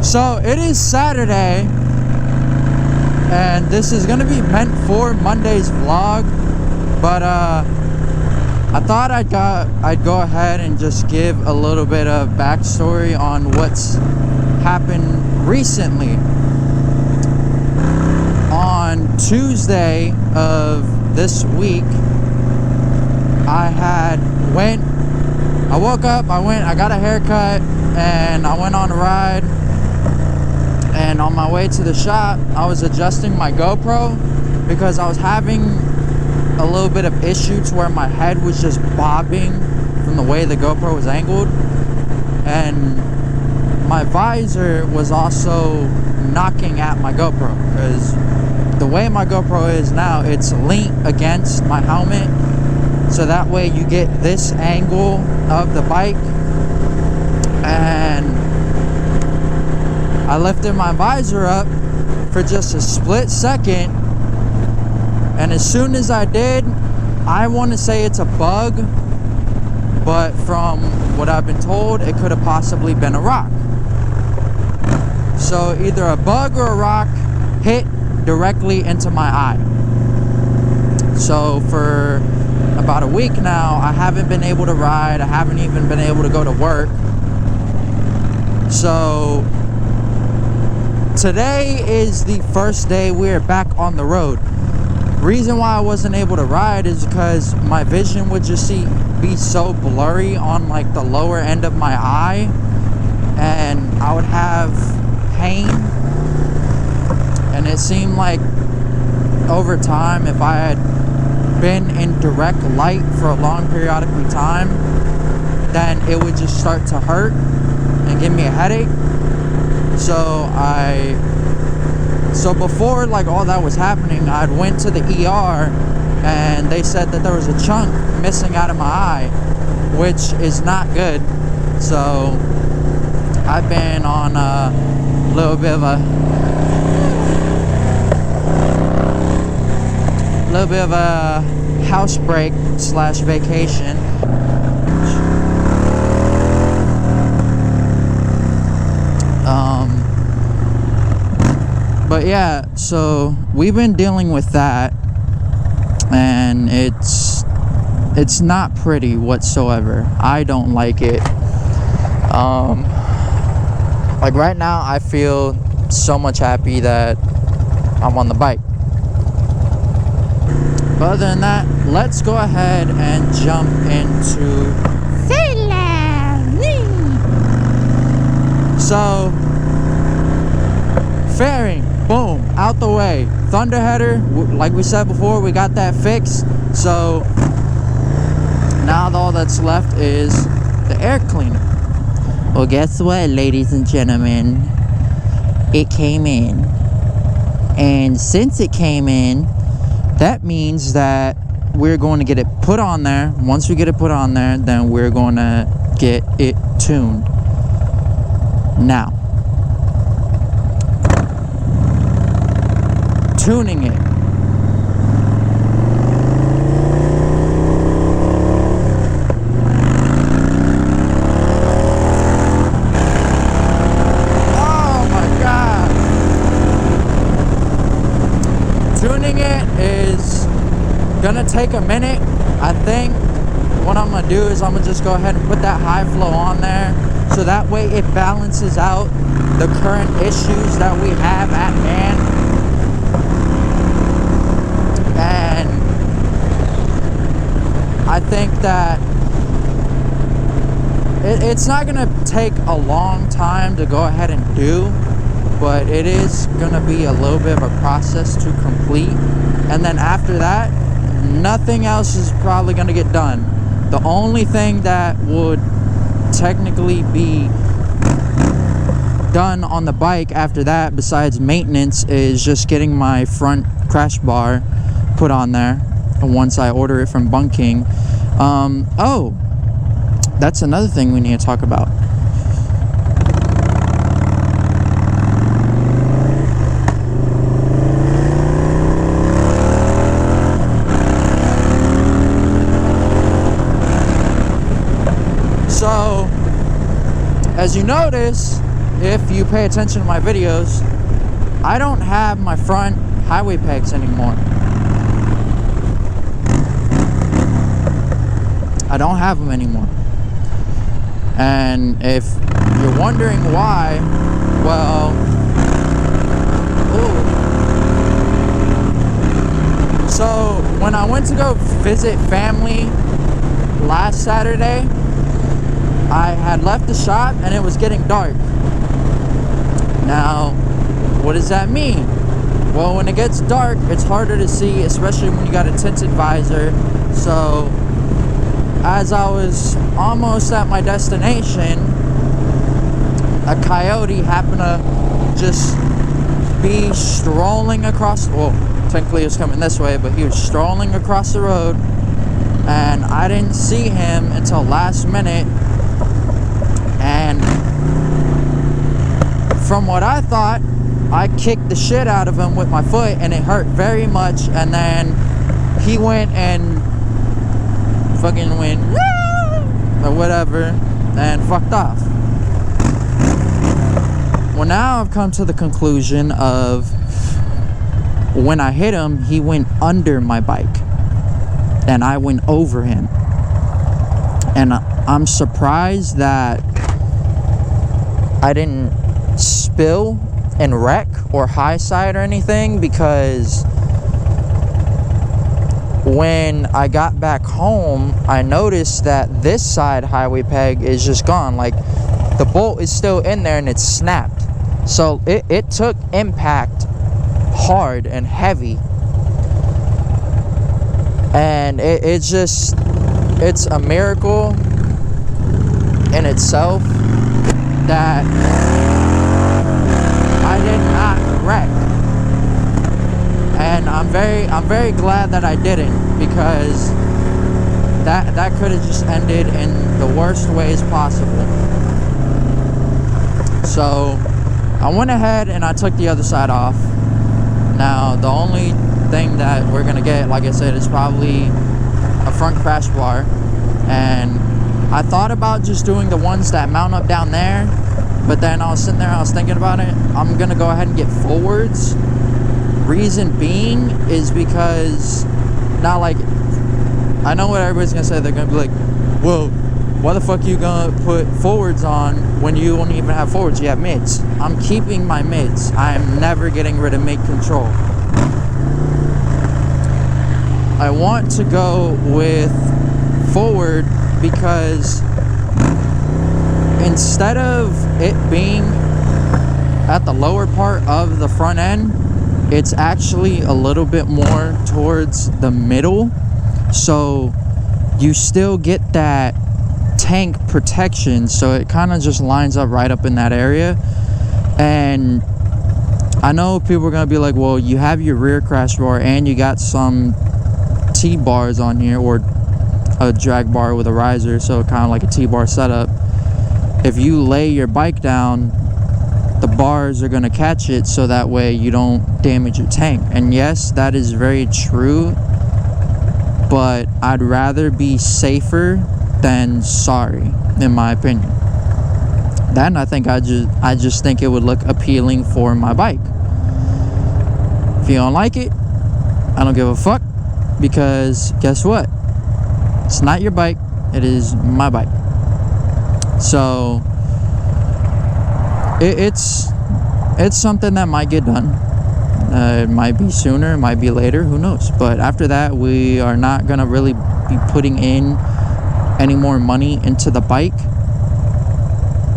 So it is Saturday, and this is gonna be meant for Monday's vlog, but I thought I'd go ahead and just give a little bit of backstory on what's happened recently. On Tuesday of this week, I woke up, I got a haircut, and I went on a ride. And on my way to the shop, I was adjusting my GoPro because I was having a little bit of issue to where my head was just bobbing from the way the GoPro was angled. And my visor was also knocking at my GoPro because the way my GoPro is now, it's leaned against my helmet. So that way you get this angle of the bike. And I lifted my visor up for just a split second, and as soon as I did, I want to say it's a bug, but from what I've been told, it could have possibly been a rock. So either a bug or a rock hit directly into my eye. So for about a week now, I haven't been able to ride. I haven't even been able to go to work. So today is the first day we're back on the road. Reason why I wasn't able to ride is because my vision would just be so blurry on like the lower end of my eye, and I would have pain. And it seemed like over time, if I had been in direct light for a long periodically time, then it would just start to hurt and give me a headache. So before like all that was happening, I went to the ER and they said that there was a chunk missing out of my eye, which is not good. So I've been on a little bit of a house break / vacation. But yeah, so we've been dealing with that, and it's not pretty whatsoever. I don't like it. Like right now, I feel so much happy that I'm on the bike. But other than that, let's go ahead and jump into so fairing. Boom, out the way. Thunder header, like we said before, we got that fixed. So now all that's left is the air cleaner. Well, guess what, ladies and gentlemen? It came in. And since it came in, that means that we're going to get it put on there. Once we get it put on there, then we're going to get it tuned. Now, tuning it. Oh my God. Tuning it is gonna take a minute. I think what I'm gonna do is I'm gonna just go ahead and put that high flow on there, so that way it balances out the current issues that we have at hand. And I think that it's not gonna take a long time to go ahead and do, but it is gonna be a little bit of a process to complete. And then after that, nothing else is probably gonna get done. The only thing that would technically be done on the bike after that, besides maintenance, is just getting my front crash bar put on there once I order it from Bunking. Oh, that's another thing we need to talk about. So, as you notice, if you pay attention to my videos, I don't have my front highway pegs anymore. I don't have them anymore. And if you're wondering why, well, so when I went to go visit family last Saturday, I had left the shop and it was getting dark. Now, what does that mean? Well, when it gets dark, it's harder to see, especially when you got a tinted visor. So as I was almost at my destination, a coyote happened to just be strolling across, well, technically he was coming this way, but he was strolling across the road, and I didn't see him until last minute. And from what I thought, I kicked the shit out of him with my foot, and it hurt very much. And then he went and fucking went or whatever and fucked off. Well, now I've come to the conclusion of when I hit him, he went under my bike and I went over him. And I'm surprised that I didn't spill and wreck or high side or anything, because when I got back home, I noticed that this side highway peg is just gone. Like, the bolt is still in there and it's snapped. So it took impact hard and heavy. And it's a miracle in itself that I did not wreck. And I'm very glad that I didn't, because that could have just ended in the worst ways possible. So I went ahead and I took the other side off. Now the only thing that we're gonna get, like I said, is probably a front crash bar. And I thought about just doing the ones that mount up down there, but then I was sitting there, I was thinking about it. I'm gonna go ahead and get forwards. Reason being is because now, like, I know what everybody's gonna say. They're gonna be like, well, why the fuck are you gonna put forwards on when you don't even have forwards? You have mids. I'm keeping my mids. I'm never getting rid of mid control. I want to go with forward because instead of it being at the lower part of the front end, it's actually a little bit more towards the middle, so you still get that tank protection. So it kind of just lines up right up in that area. And I know people are gonna be like, well, you have your rear crash bar and you got some T-bars on here, or a drag bar with a riser, so kind of like a T-bar setup. If you lay your bike down, the bars are going to catch it, so that way you don't damage your tank. And yes, that is very true, but I'd rather be safer than sorry, in my opinion. Then I think I just think it would look appealing for my bike. If you don't like it, I don't give a fuck, because guess what? It's not your bike, it is my bike. So it's something that might get done. It might be sooner, it might be later, who knows. But after that, we are not gonna really be putting in any more money into the bike.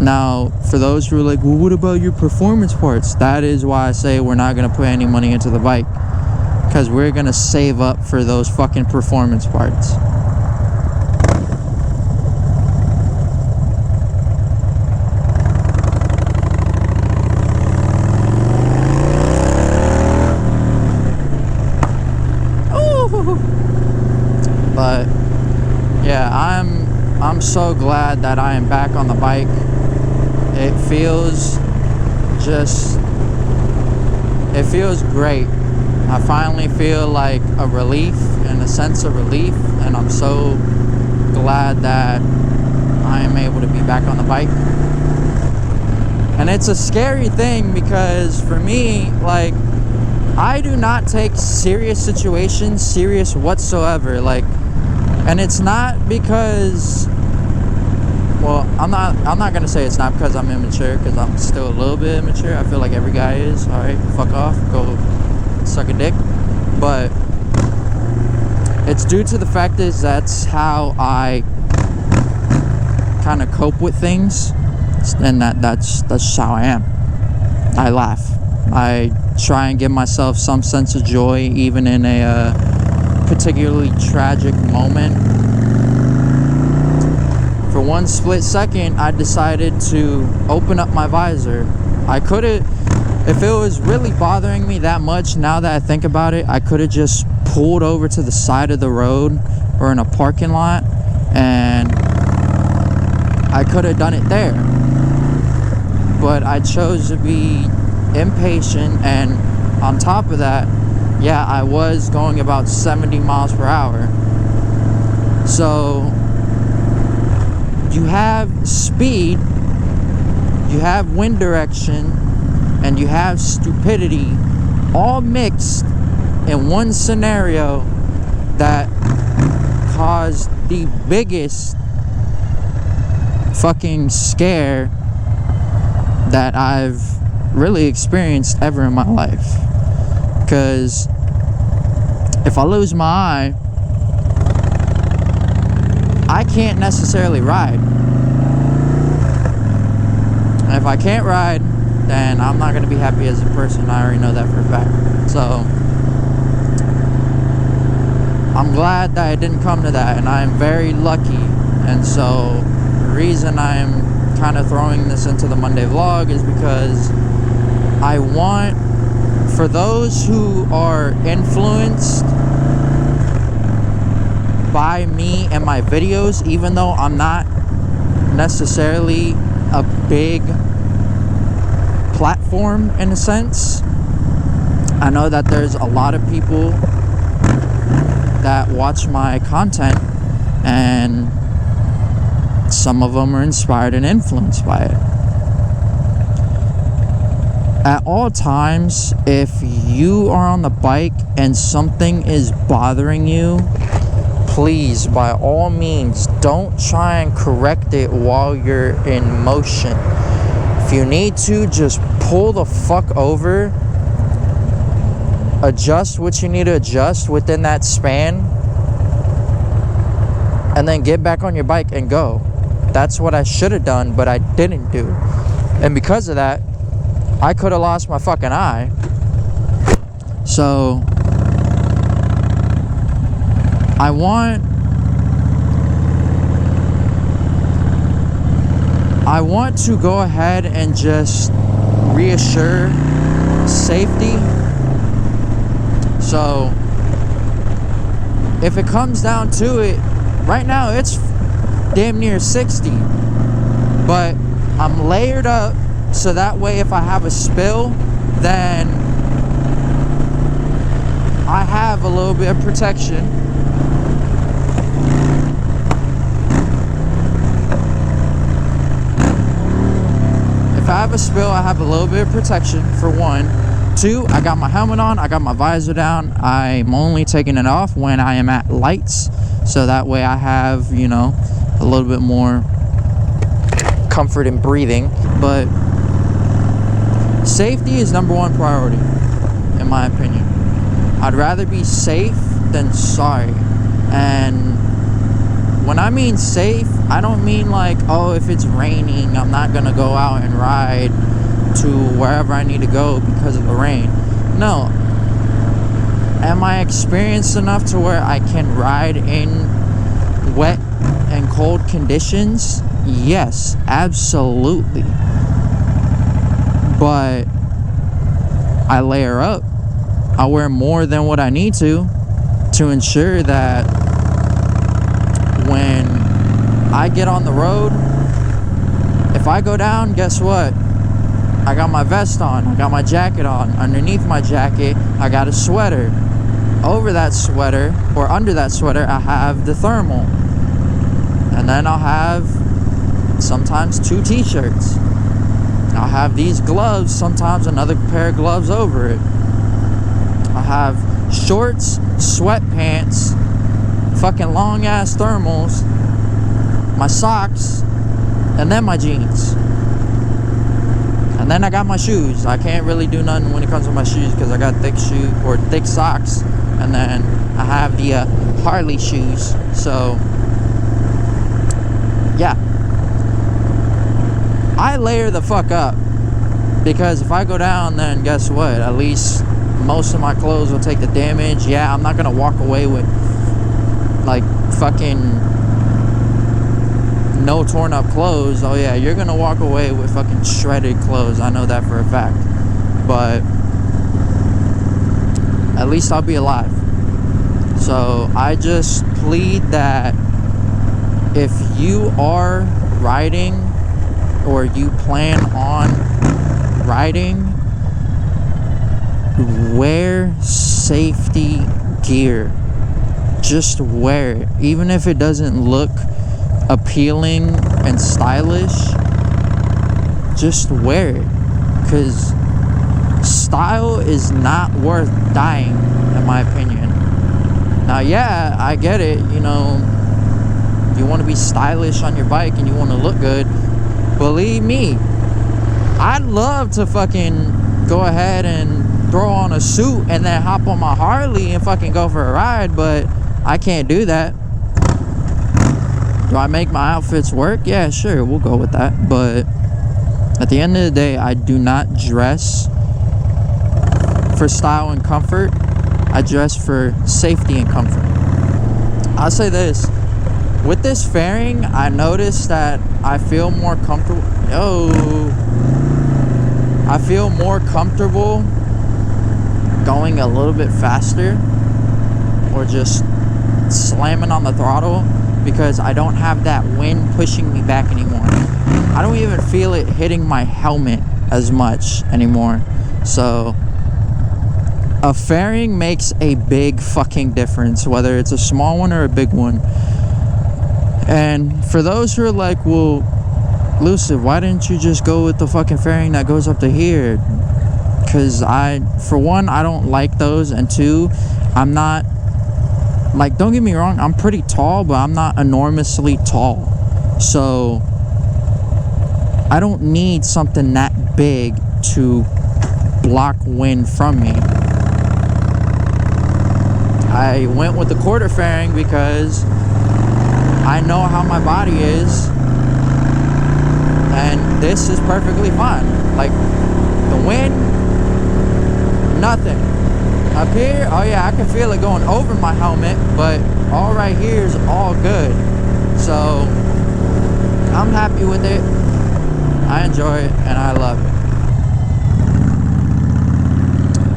Now, for those who are like, well, what about your performance parts? That is why I say we're not gonna put any money into the bike, because we're gonna save up for those fucking performance parts. But yeah, I'm so glad that I am back on the bike. It feels great. I finally feel like a relief, and a sense of relief, and I'm so glad that I am able to be back on the bike. And it's a scary thing because for me, like, I do not take serious situations serious whatsoever. Like, and it's not because, well, I'm not gonna say it's not because I'm immature, because I'm still a little bit immature. I feel like every guy is. All right, fuck off, go suck a dick. But it's due to the fact is that's how I kind of cope with things, and that's how I am. I laugh. I try and give myself some sense of joy even in a particularly tragic moment. For one split second, I decided to open up my visor. I could have, if it was really bothering me that much, now that I think about it, I could have just pulled over to the side of the road or in a parking lot, and I could have done it there. But I chose to be impatient, and on top of that, yeah, I was going about 70 miles per hour. So you have speed, you have wind direction, and you have stupidity all mixed in one scenario that caused the biggest fucking scare that I've really experienced ever in my life. Because if I lose my eye, I can't necessarily ride. And if I can't ride, then I'm not going to be happy as a person. I already know that for a fact. So I'm glad that it didn't come to that, and I am very lucky. And so the reason I'm kind of throwing this into the Monday vlog is because I want, for those who are influenced by me and my videos, even though I'm not necessarily a big platform in a sense, I know that there's a lot of people that watch my content, and some of them are inspired and influenced by it. At all times, if you are on the bike and something is bothering you, please, by all means, don't try and correct it while you're in motion. If you need to, just pull the fuck over, adjust what you need to adjust within that span, and then get back on your bike and go. That's what I should have done, but I didn't do. And because of that, I could have lost my fucking eye. So I want to go ahead and just reassure safety. So if it comes down to it, right now it's damn near 60, but I'm layered up so that way if I have a spill, then I have a little bit of protection. If I have a spill, I have a little bit of protection, for one. Two, I got my helmet on, I got my visor down. I'm only taking it off when I am at lights, so that way I have, you know, a little bit more comfort in breathing. But safety is number one priority, in my opinion. I'd rather be safe than sorry. And when I mean safe, I don't mean like, oh, if it's raining, I'm not gonna go out and ride to wherever I need to go because of the rain. No. Am I experienced enough to where I can ride in wet and cold conditions? Yes, absolutely. But I layer up. I wear more than what I need to ensure that when I get on the road, if I go down, guess what? I got my vest on, I got my jacket on. Underneath my jacket, I got a sweater. Over that sweater, or under that sweater, I have the thermal. And then I'll have sometimes 2 t-shirts. I have these gloves, sometimes another pair of gloves over it. I have shorts, sweatpants, fucking long ass thermals, my socks, and then my jeans. And then I got my shoes. I can't really do nothing when it comes to my shoes because I got thick socks. And then I have the Harley shoes. So yeah, I layer the fuck up, because if I go down, then guess what? At least most of my clothes will take the damage. Yeah, I'm not gonna walk away with like fucking no torn up clothes. Oh yeah, you're gonna walk away with fucking shredded clothes. I know that for a fact. But at least I'll be alive. So I just plead that if you are riding or you plan on riding, wear safety gear. Just wear it. Even if it doesn't look appealing and stylish, just wear it. Because style is not worth dying, in my opinion. Now, yeah, I get it. You know, you want to be stylish on your bike and you want to look good. Believe me, I'd love to fucking go ahead and throw on a suit and then hop on my Harley and fucking go for a ride, but I can't do that. Do I make my outfits work? Yeah, sure, we'll go with that. But at the end of the day, I do not dress for style and comfort. I dress for safety and comfort. I'll say this. With this fairing, I noticed that I feel more comfortable. I feel more comfortable going a little bit faster or just slamming on the throttle, because I don't have that wind pushing me back anymore. I don't even feel it hitting my helmet as much anymore. So a fairing makes a big fucking difference, whether it's a small one or a big one. And for those who are like, well, Lucif, why didn't you just go with the fucking fairing that goes up to here? Because for one, I don't like those, and two, I'm not, like, don't get me wrong, I'm pretty tall, but I'm not enormously tall. So I don't need something that big to block wind from me. I went with the quarter fairing because I know how my body is, and this is perfectly fine. Like, the wind, nothing. Up here, oh yeah, I can feel it going over my helmet, but all right here is all good. So I'm happy with it. I enjoy it and I love it.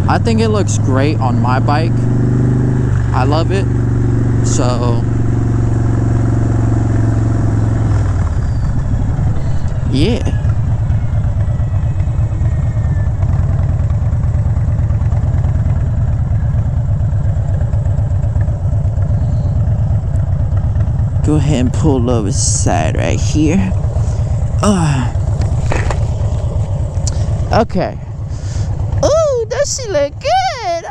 I think it looks great on my bike. I love it. So yeah. Go ahead and pull over the side right here. Okay. Ooh, does she look good?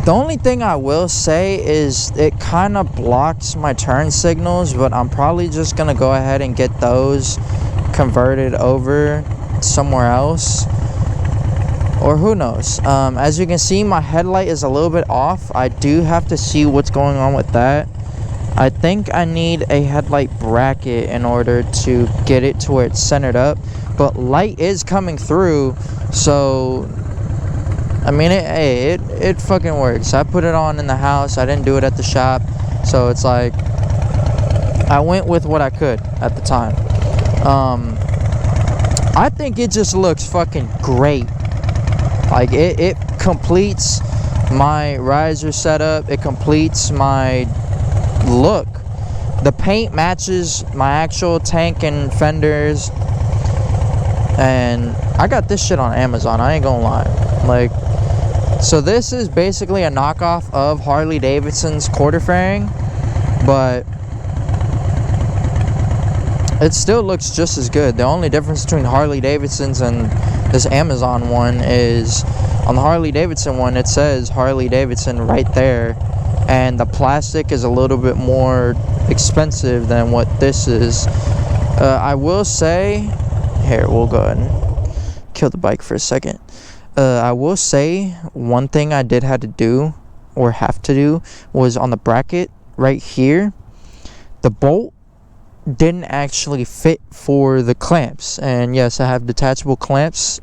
The only thing I will say is it kind of blocks my turn signals, but I'm probably just gonna go ahead and get those converted over somewhere else, or who knows. As you can see, my headlight is a little bit off. I do have to see what's going on with that. I think I need a headlight bracket in order to get it to where it's centered up, but light is coming through, so I mean, it fucking works. I put it on in the house. I didn't do it at the shop, so it's like I went with what I could at the time. I think it just looks fucking great. Like, it completes my riser setup. It completes my look. The paint matches my actual tank and fenders, and I got this shit on Amazon. I ain't gonna lie. Like, so this is basically a knockoff of Harley Davidson's quarter fairing, but it still looks just as good. The only difference between Harley Davidson's and this Amazon one is on the Harley Davidson one, it says Harley Davidson right there, and the plastic is a little bit more expensive than what this is. I will say, here, we'll go ahead and kill the bike for a second. I will say one thing I did have to do was on the bracket right here, the bolt didn't actually fit for the clamps. And yes, I have detachable clamps,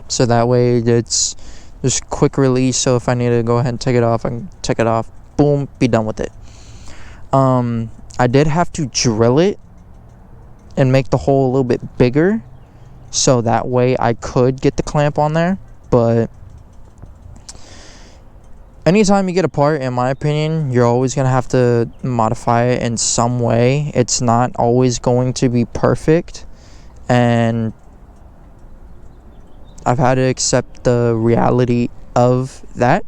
so that way it's just quick release. So if I need to go ahead and take it off, I can take it off, boom, be done with it. I did have to drill it and make the hole a little bit bigger, so that way I could get the clamp on there. But anytime you get a part, in my opinion, you're always going to have to modify it in some way. It's not always going to be perfect, and I've had to accept the reality of that.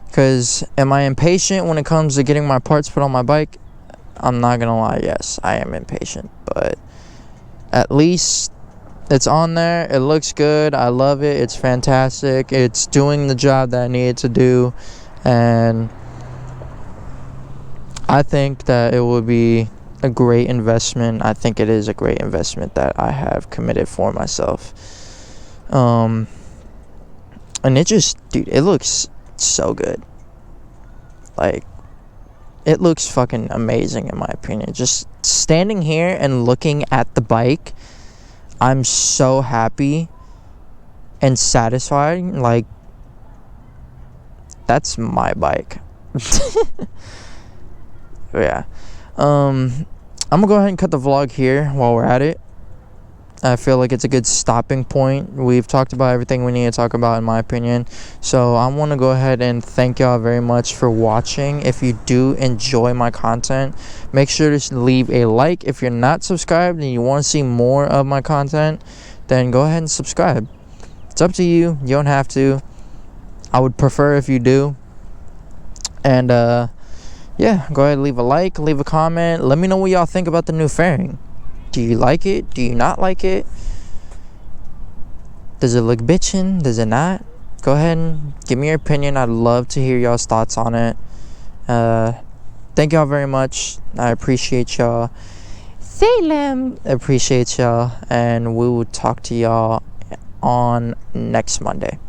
Because am I impatient when it comes to getting my parts put on my bike? I'm not going to lie, yes, I am impatient. But at least it's on there. It looks good. I love it. It's fantastic. It's doing the job that I needed to do. And I think that it would be a great investment. I think it is a great investment that I have committed for myself. And it just, dude, it looks so good. Like, it looks fucking amazing in my opinion. Just standing here and looking at the bike, I'm so happy and satisfied. Like, that's my bike. Yeah. I'm gonna go ahead and cut the vlog here while we're at it. I feel like it's a good stopping point. We've talked about everything we need to talk about, in my opinion. So I want to go ahead and thank y'all very much for watching. If you do enjoy my content, make sure to leave a like. If you're not subscribed and you want to see more of my content, then go ahead and subscribe. It's up to you. You don't have to. I would prefer if you do. And yeah, go ahead and leave a like, leave a comment. Let me know what y'all think about the new fairing. Do you like it? Do you not like it? Does it look bitchin'? Does it not? Go ahead and give me your opinion. I'd love to hear y'all's thoughts on it. Thank y'all very much. I appreciate y'all. Salem appreciate y'all. And we will talk to y'all on next Monday.